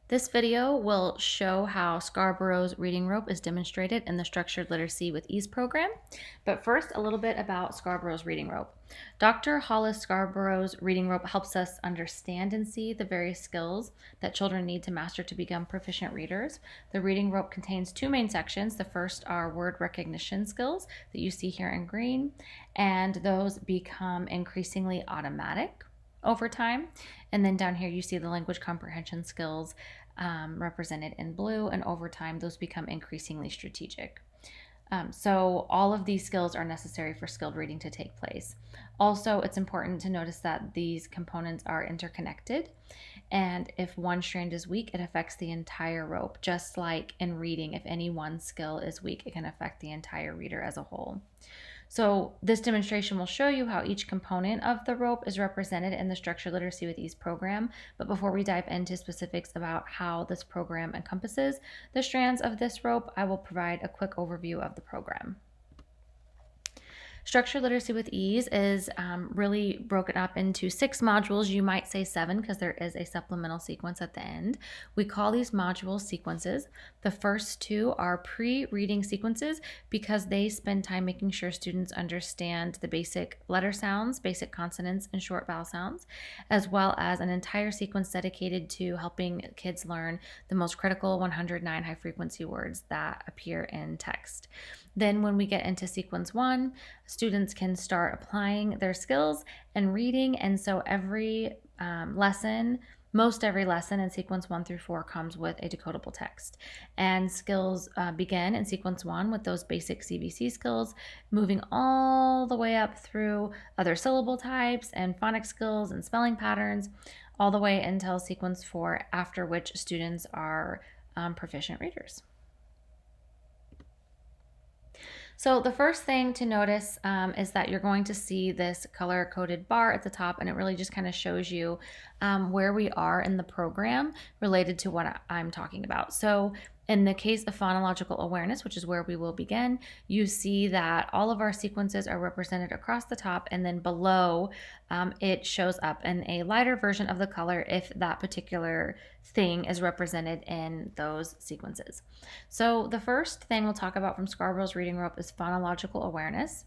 This video will show how Scarborough's reading rope is demonstrated in the Structured Literacy with E.A.S.E program. But first, a little bit about Scarborough's reading rope. Dr. Hollis Scarborough's reading rope helps us understand and see the various skills that children need to master to become proficient readers. The reading rope contains two main sections. The first are word recognition skills that you see here in green, and those become increasingly automatic over time. And then down here you see the language comprehension skills represented in blue, and over time those become increasingly strategic. So all of these skills are necessary for skilled reading to take place. Also, it's important to notice that these components are interconnected, and if one strand is weak, it affects the entire rope. Just like in reading, if any one skill is weak, it can affect the entire reader as a whole. So this demonstration will show you how each component of the rope is represented in the Structured Literacy with E.A.S.E program. But before we dive into specifics about how this program encompasses the strands of this rope, I will provide a quick overview of the program. Structured Literacy with E.A.S.E is really broken up into 6 modules. You might say 7 because there is a supplemental sequence at the end. We call these modules sequences. The first 2 are pre-reading sequences because they spend time making sure students understand the basic letter sounds, basic consonants, and short vowel sounds, as well as an entire sequence dedicated to helping kids learn the most critical 109 high-frequency words that appear in text. Then when we get into sequence 1, students can start applying their skills and reading, and so every lesson, most every lesson in sequence 1 through 4 comes with a decodable text. And skills begin in sequence 1 with those basic CVC skills, moving all the way up through other syllable types and phonics skills and spelling patterns, all the way until sequence 4, after which students are proficient readers. So the first thing to notice is that you're going to see this color-coded bar at the top, and it really just kind of shows you where we are in the program related to what I'm talking about. So in the case of phonological awareness, which is where we will begin, you see that all of our sequences are represented across the top, and then below it shows up in a lighter version of the color if that particular thing is represented in those sequences. So the first thing we'll talk about from Scarborough's reading rope is phonological awareness.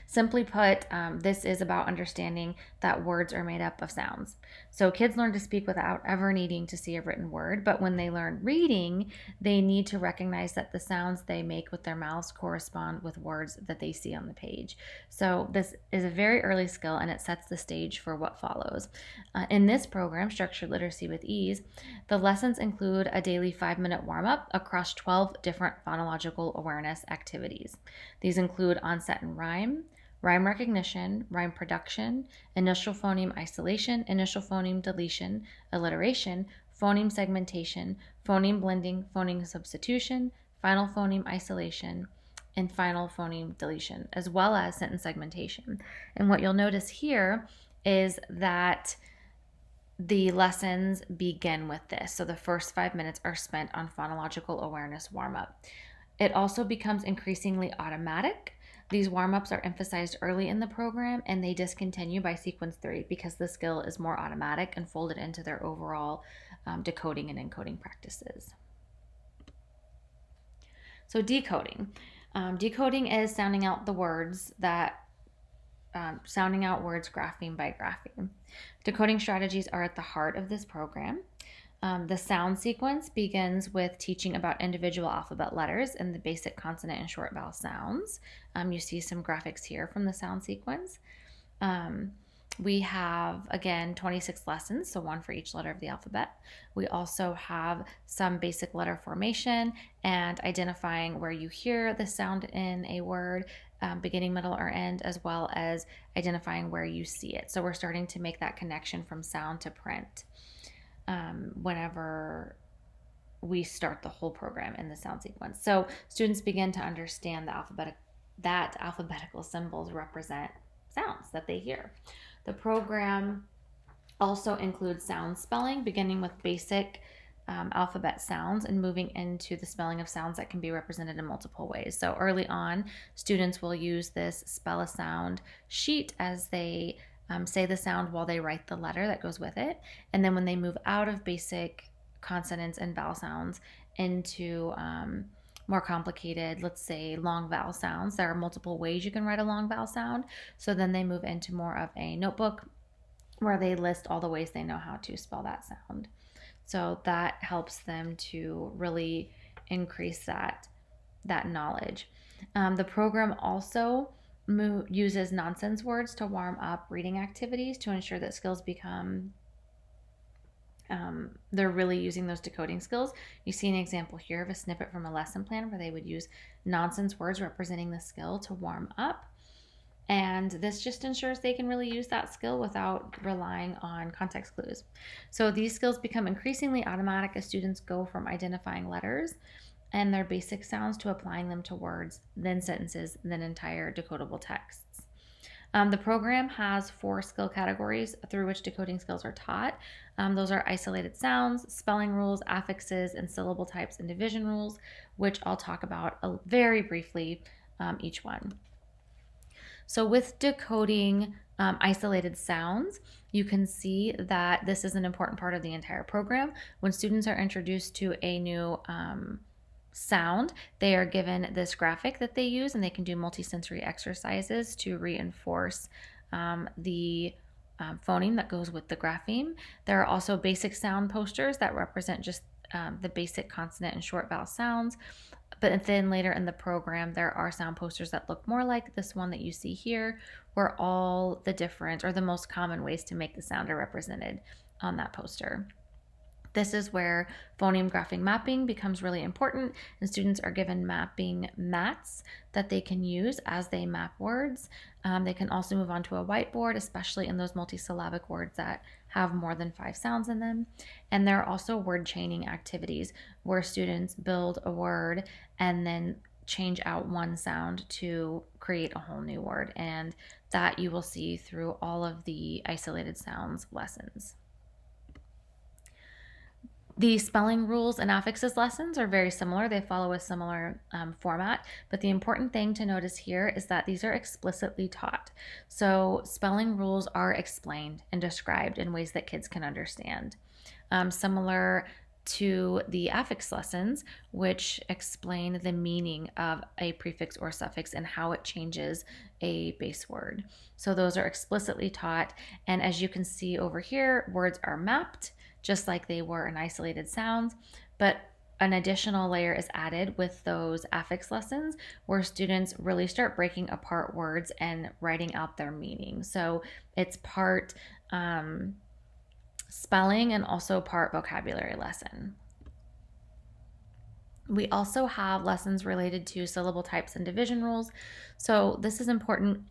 Simply put, this is about understanding that words are made up of sounds. So kids learn to speak without ever needing to see a written word, but when they learn reading, they need to recognize that the sounds they make with their mouths correspond with words that they see on the page. So this is a very early skill, and it sets the stage for what follows. In this program, Structured Literacy with E.A.S.E, the lessons include a daily 5-minute warm-up across 12 different phonological awareness activities. These include onset and rhyme recognition, rhyme production, initial phoneme isolation, initial phoneme deletion, alliteration, phoneme segmentation, phoneme blending, phoneme substitution, final phoneme isolation, and final phoneme deletion, as well as sentence segmentation. And what you'll notice here is that the lessons begin with this. So the first 5 minutes are spent on phonological awareness warm-up. It also becomes increasingly automatic. These warm-ups are emphasized early in the program, and they discontinue by sequence 3 because the skill is more automatic and folded into their overall decoding and encoding practices. So decoding. Decoding is sounding out the words sounding out words grapheme by grapheme. Decoding strategies are at the heart of this program. The sound sequence begins with teaching about individual alphabet letters and the basic consonant and short vowel sounds. You see some graphics here from the sound sequence. We have, again, 26 lessons, so 1 for each letter of the alphabet. We also have some basic letter formation and identifying where you hear the sound in a word, beginning, middle, or end, as well as identifying where you see it. So we're starting to make that connection from sound to print whenever we start the whole program in the sound sequence. So students begin to understand that alphabetical symbols represent sounds that they hear. The program also includes sound spelling, beginning with basic alphabet sounds and moving into the spelling of sounds that can be represented in multiple ways. So early on, students will use this spell a sound sheet as they say the sound while they write the letter that goes with it. And then when they move out of basic consonants and vowel sounds into more complicated, let's say long vowel sounds. There are multiple ways you can write a long vowel sound. So then they move into more of a notebook where they list all the ways they know how to spell that sound. So that helps them to really increase that knowledge. The program also uses nonsense words to warm up reading activities to ensure that skills become they're really using those decoding skills. You see an example here of a snippet from a lesson plan where they would use nonsense words representing the skill to warm up. And this just ensures they can really use that skill without relying on context clues. So these skills become increasingly automatic as students go from identifying letters and their basic sounds to applying them to words, then sentences, then entire decodable texts. The program has 4 skill categories through which decoding skills are taught. Those are isolated sounds, spelling rules, affixes, and syllable types and division rules, which I'll talk about very briefly each one. So with decoding isolated sounds, you can see that this is an important part of the entire program. When students are introduced to a new sound, they are given this graphic that they use, and they can do multisensory exercises to reinforce the phoneme that goes with the grapheme. There are also basic sound posters that represent just the basic consonant and short vowel sounds. But then later in the program, there are sound posters that look more like this one that you see here, where all the different or the most common ways to make the sound are represented on that poster. This is where phoneme graphing mapping becomes really important, and students are given mapping mats that they can use as they map words. They can also move on to a whiteboard, especially in those multisyllabic words that have more than 5 sounds in them. And there are also word chaining activities where students build a word and then change out one sound to create a whole new word. And that you will see through all of the isolated sounds lessons. The spelling rules and affixes lessons are very similar. They follow a similar format, but the important thing to notice here is that these are explicitly taught. So spelling rules are explained and described in ways that kids can understand. Similar to the affix lessons, which explain the meaning of a prefix or suffix and how it changes a base word. So those are explicitly taught, and as you can see over here, words are mapped just like they were in isolated sounds, but an additional layer is added with those affix lessons where students really start breaking apart words and writing out their meaning. So it's part spelling and also part vocabulary lesson. We also have lessons related to syllable types and division rules. So this is important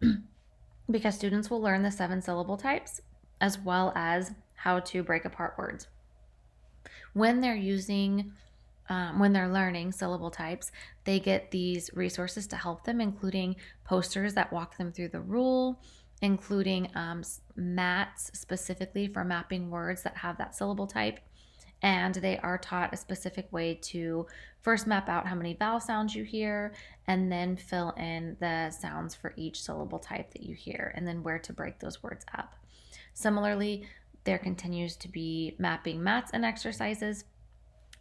because students will learn the 7 syllable types as well as how to break apart words. When they're learning syllable types, they get these resources to help them, including posters that walk them through the rule, including mats specifically for mapping words that have that syllable type. And they are taught a specific way to first map out how many vowel sounds you hear and then fill in the sounds for each syllable type that you hear and then where to break those words up. Similarly, there continues to be mapping mats and exercises,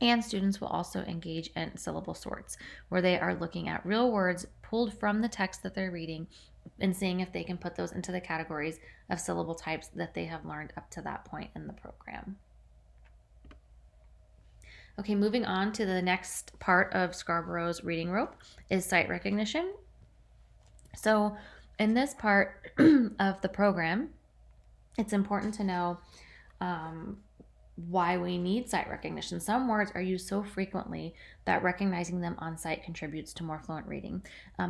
and students will also engage in syllable sorts, where they are looking at real words pulled from the text that they're reading and seeing if they can put those into the categories of syllable types that they have learned up to that point in the program. Okay, moving on to the next part of Scarborough's reading rope is sight recognition. So in this part of the program, it's important to know why we need sight recognition. Some words are used so frequently that recognizing them on sight contributes to more fluent reading.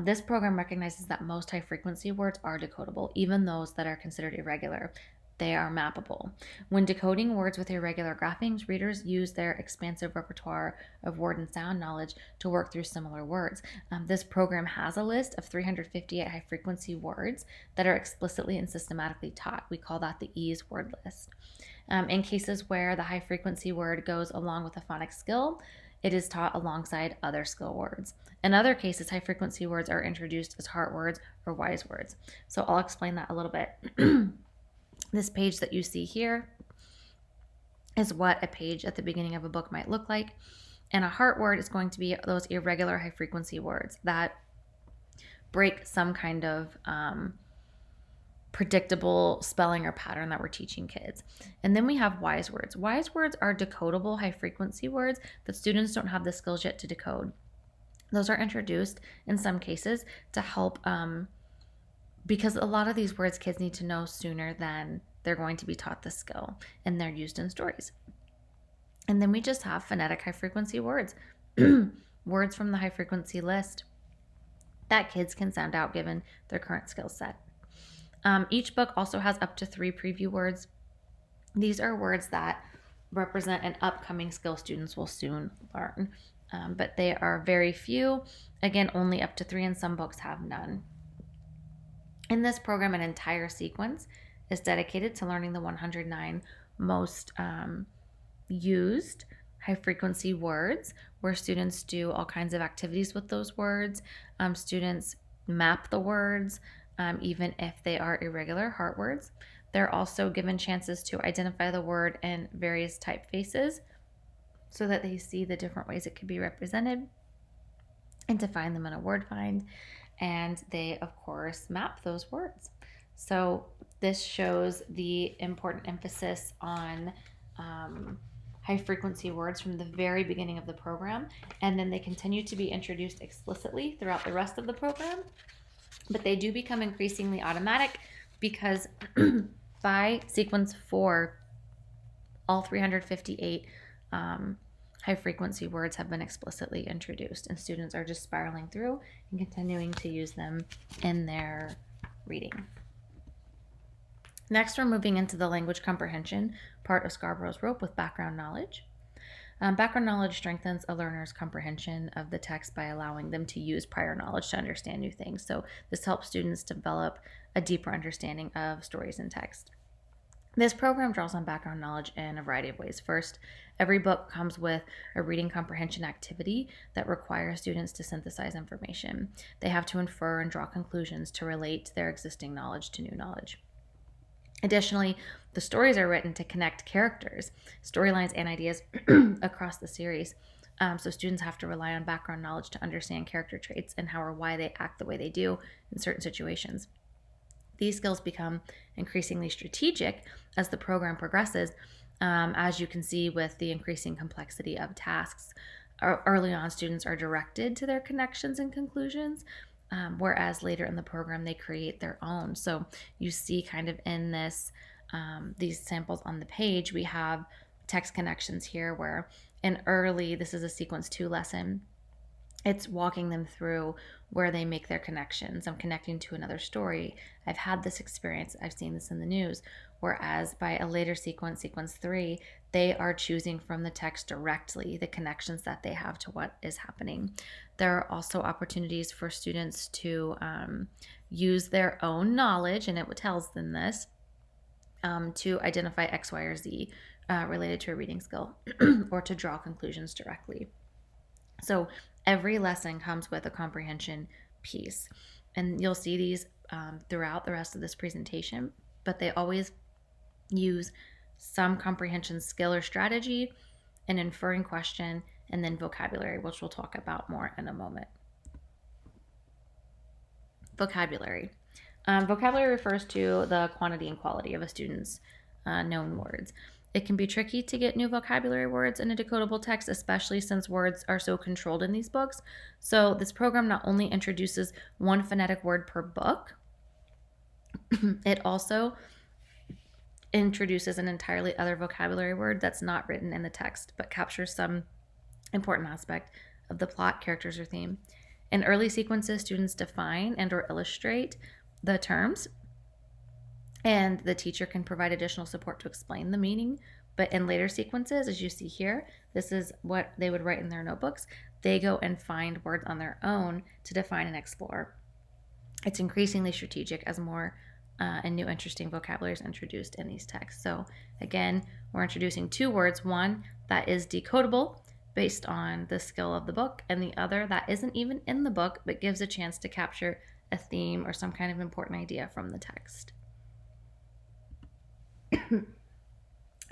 This program recognizes that most high frequency words are decodable, even those that are considered irregular. They are mappable. When decoding words with irregular graphemes, readers use their expansive repertoire of word and sound knowledge to work through similar words. This program has a list of 358 high-frequency words that are explicitly and systematically taught. We call that the E.A.S.E word list. In cases where the high-frequency word goes along with a phonic skill, it is taught alongside other skill words. In other cases, high-frequency words are introduced as heart words or wise words. So I'll explain that a little bit. This page that you see here is what a page at the beginning of a book might look like. And a heart word is going to be those irregular high frequency words that break some kind of predictable spelling or pattern that we're teaching kids. And then we have wise words. Wise words are decodable high frequency words that students don't have the skills yet to decode. Those are introduced in some cases to help because a lot of these words kids need to know sooner than they're going to be taught the skill, and they're used in stories. And then we just have phonetic high frequency words, words from the high frequency list that kids can sound out given their current skill set. Each book also has up to 3 preview words. These are words that represent an upcoming skill students will soon learn, but they are very few. Again, only up to 3, and some books have none. In this program, an entire sequence is dedicated to learning the 109 most used high frequency words, where students do all kinds of activities with those words. Students map the words, even if they are irregular heart words. They're also given chances to identify the word in various typefaces so that they see the different ways it could be represented and to find them in a word find. And they, of course, map those words. So this shows the important emphasis on high frequency words from the very beginning of the program, and then they continue to be introduced explicitly throughout the rest of the program, but they do become increasingly automatic because by sequence 4, all 358 high frequency words have been explicitly introduced, and students are just spiraling through and continuing to use them in their reading. Next, we're moving into the language comprehension part of Scarborough's rope with background knowledge. Background knowledge strengthens a learner's comprehension of the text by allowing them to use prior knowledge to understand new things. So this helps students develop a deeper understanding of stories and text. This program draws on background knowledge in a variety of ways. First, every book comes with a reading comprehension activity that requires students to synthesize information. They have to infer and draw conclusions to relate their existing knowledge to new knowledge. Additionally, the stories are written to connect characters, storylines, and ideas across the series. So students have to rely on background knowledge to understand character traits and how or why they act the way they do in certain situations. These skills become increasingly strategic as the program progresses, as you can see with the increasing complexity of tasks. Early on, students are directed to their connections and conclusions, whereas later in the program, they create their own. So you see kind of in this, these samples on the page, we have text connections here where this is a sequence 2 lesson. It's walking them through where they make their connections. I'm connecting to another story. I've had this experience. I've seen this in the news. Whereas by a later sequence, sequence 3, they are choosing from the text directly the connections that they have to what is happening. There are also opportunities for students to use their own knowledge, and it tells them this, to identify X, Y, or Z related to a reading skill or to draw conclusions directly. So every lesson comes with a comprehension piece, and you'll see these throughout the rest of this presentation, but they always use some comprehension skill or strategy, an inferring question, and then vocabulary, which we'll talk about more in a moment. Vocabulary. Vocabulary refers to the quantity and quality of a student's known words. It can be tricky to get new vocabulary words in a decodable text, especially since words are so controlled in these books. So this program not only introduces one phonetic word per book, it also introduces an entirely other vocabulary word that's not written in the text, but captures some important aspect of the plot, characters, or theme. In early sequences, students define and or illustrate the terms, and the teacher can provide additional support to explain the meaning. But in later sequences, as you see here, this is what they would write in their notebooks. They go and find words on their own to define and explore. It's increasingly strategic as more and new interesting vocabulary is introduced in these texts. So again, we're introducing 2 words, one that is decodable based on the skill of the book, and the other that isn't even in the book but gives a chance to capture a theme or some kind of important idea from the text.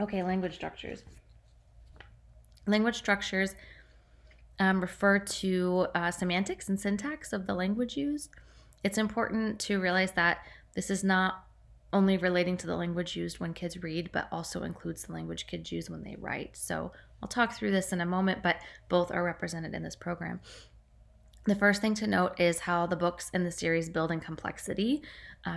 Okay, language structures. Language structures refer to semantics and syntax of the language used. It's important to realize that this is not only relating to the language used when kids read, but also includes the language kids use when they write. So I'll talk through this in a moment, but both are represented in this program. The first thing to note is how the books in the series build in complexity,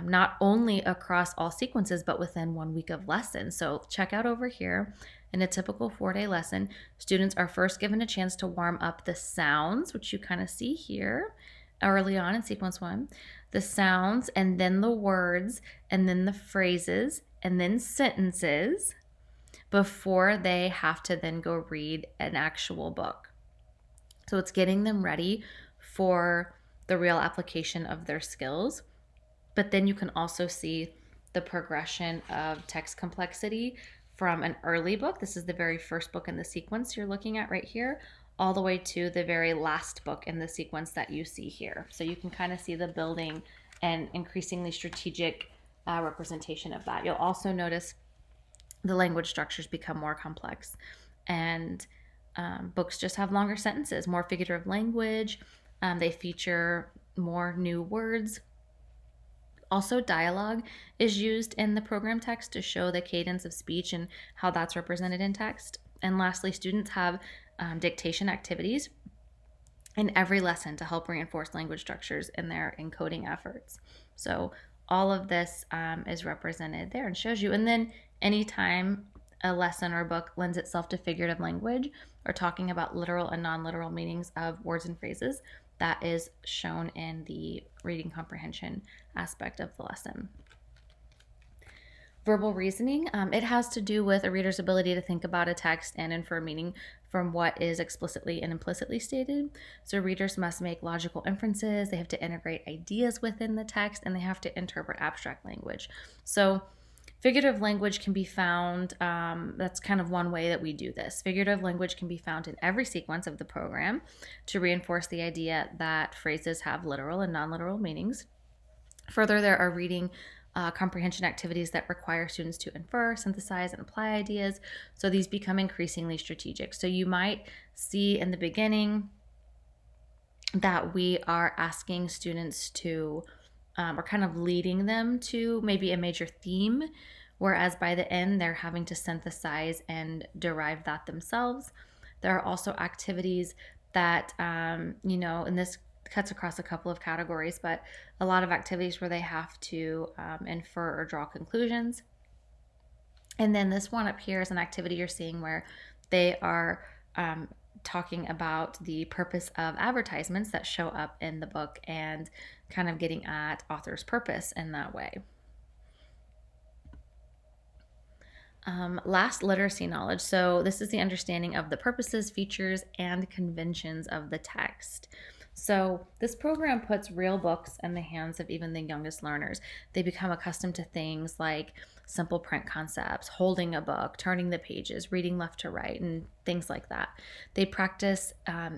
not only across all sequences, but within 1 week of lessons. So check out over here. In a typical 4-day lesson, students are first given a chance to warm up the sounds, which you kind of see here early on in sequence 1, the sounds, and then the words, and then the phrases, and then sentences before they have to then go read an actual book. So it's getting them ready for the real application of their skills. But then you can also see the progression of text complexity from an early book. This is the very first book in the sequence you're looking at right here, all the way to the very last book in the sequence that you see here. So you can kind of see the building and increasingly strategic representation of that. You'll also notice the language structures become more complex, and books just have longer sentences, more figurative language. They feature more new words. Also, dialogue is used in the program text to show the cadence of speech and how that's represented in text. And lastly, students have dictation activities in every lesson to help reinforce language structures in their encoding efforts. So all of this is represented there and shows you. And then anytime a lesson or book lends itself to figurative language or talking about literal and non-literal meanings of words and phrases, that is shown in the reading comprehension aspect of the lesson. Verbal reasoning, it has to do with a reader's ability to think about a text and infer meaning from what is explicitly and implicitly stated. So readers must make logical inferences, they have to integrate ideas within the text, and they have to interpret abstract language. So figurative language can be found, that's kind of one way that we do this. Figurative language can be found in every sequence of the program to reinforce the idea that phrases have literal and non-literal meanings. Further, there are reading comprehension activities that require students to infer, synthesize, and apply ideas. So these become increasingly strategic. So you might see in the beginning that we are asking students to, or kind of leading them to maybe a major theme, whereas by the end, they're having to synthesize and derive that themselves. There are also activities that, and this cuts across a couple of categories, but a lot of activities where they have to infer or draw conclusions. And then this one up here is an activity you're seeing where they are talking about the purpose of advertisements that show up in the book and kind of getting at author's purpose in that way. Last, literacy knowledge. So this is the understanding of the purposes, features, and conventions of the text. So this program puts real books in the hands of even the youngest learners. They become accustomed to things like simple print concepts, holding a book, turning the pages, reading left to right, and things like that. They practice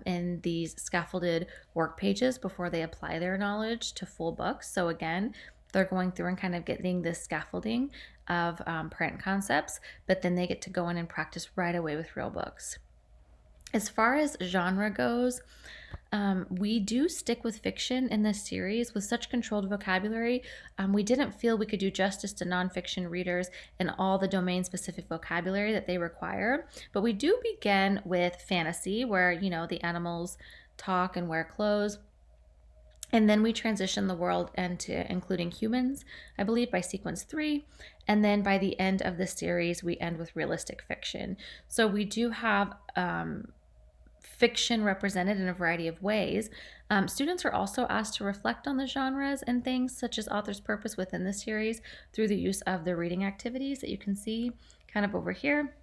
in these scaffolded work pages before they apply their knowledge to full books. So again, they're going through and kind of getting this scaffolding of print concepts, but then they get to go in and practice right away with real books. As far as genre goes, we do stick with fiction in this series with such controlled vocabulary. We didn't feel we could do justice to nonfiction readers and all the domain-specific vocabulary that they require. But we do begin with fantasy, where, the animals talk and wear clothes. And then we transition the world into including humans, I believe, by sequence 3. And then by the end of the series, we end with realistic fiction. So we do have fiction represented in a variety of ways. Students are also asked to reflect on the genres and things such as author's purpose within the series through the use of the reading activities that you can see kind of over here.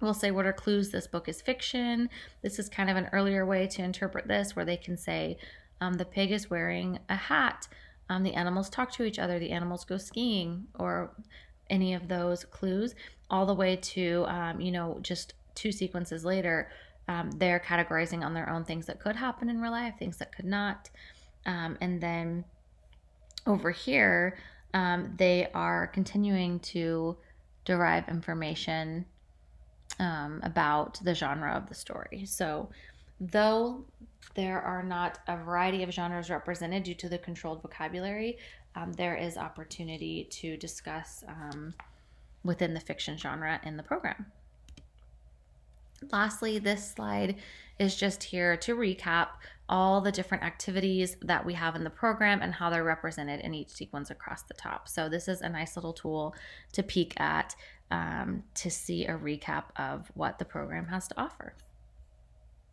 We'll say, what are clues this book is fiction? This is kind of an earlier way to interpret this, where they can say, the pig is wearing a hat. The animals talk to each other. The animals go skiing, or any of those clues, all the way to, just 2 sequences later, they're categorizing on their own things that could happen in real life, things that could not. And then over here, they are continuing to derive information about the genre of the story. So, though there are not a variety of genres represented due to the controlled vocabulary, there is opportunity to discuss within the fiction genre in the program. Lastly, this slide is just here to recap all the different activities that we have in the program and how they're represented in each sequence across the top. So this is a nice little tool to peek at to see a recap of what the program has to offer.